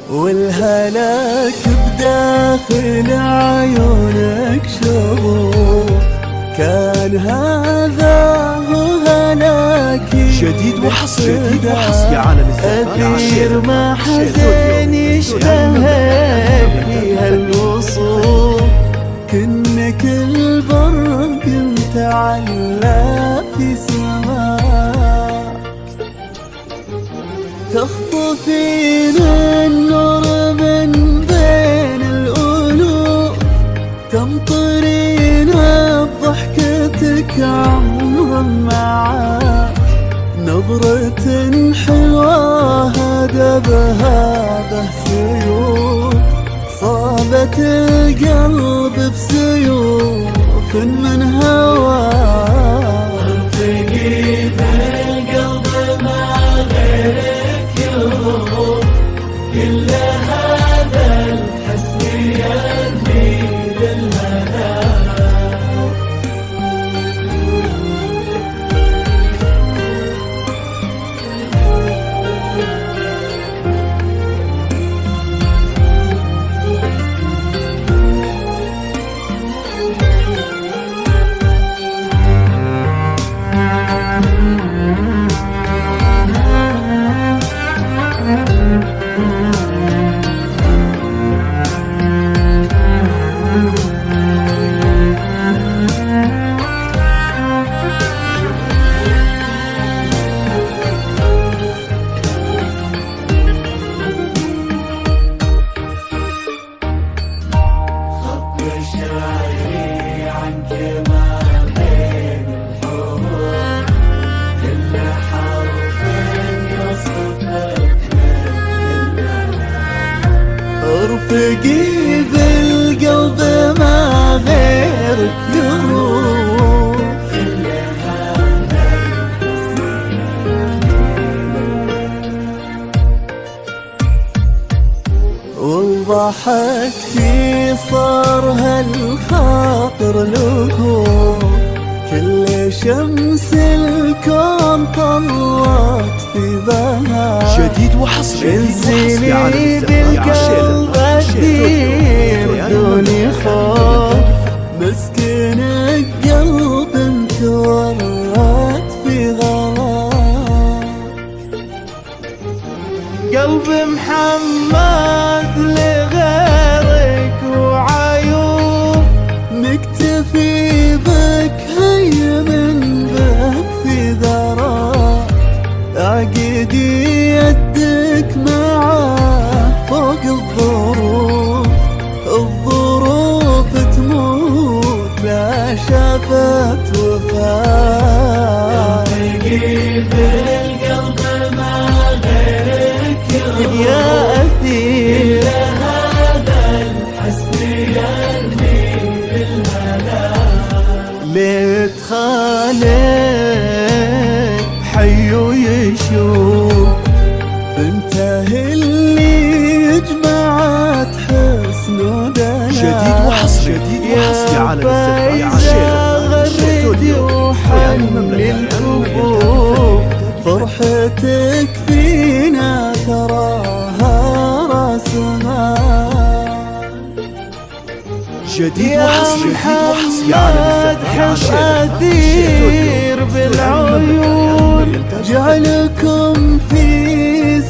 والهلاك بداخل عيونك شغوف، كان هذا هو هلاكي. جديد وحصري على أثير ما حزن يشتهك في هالوصول، كأنك البرق متعلق في سماك، تخطفين النور من بين الألوف، تمطرين بضحكتك عمرا معاك، نظرة حلوة هدبها به سيوف، صابت القلب بسيوف من هواك. ارتقي بالقلب ما غيرك يروح، كل هذا الحسن يرمي للهنا. ارتقي بالقلب ما غيرك يروح، وضحكتي صار هالخاطر لهوف، كل شمس الكون طلعت في بهاء. جديد وحصري انزلي بالقلب أدير دوني خوف، مسكين قلب انت ورات في غلاك، قلب محمد لغيرك وعيوب، مكتفي بك هي من بك في ذراك، اعقدي يدك معاه فوق الظروف، الظروف تموت لا شافت وفاة. ارتقي بالقلب ما غيرك يروح، يا أثير هذا الحسن يرمي بالهنا. ليت خالق حي ويشوف بنته اللي جمعت حسن ودلال. جديد وحصري على غردي وحن الكفوف، فرحتك فينا تراها رسمات. جديد وحصري على أثير بالعيون، جعلكم في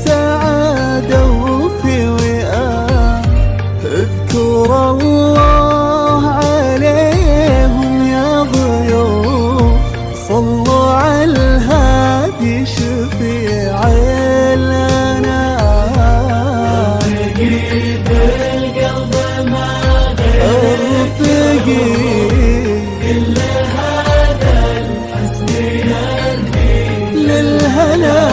سعادة وفي وئام، اذكر الله عليهم يا ضيوف، صلوا على الهادي ودي شفيع الأنام. رفقي بالقلب ما رفقي كل هذا الحزن يرمي للهنا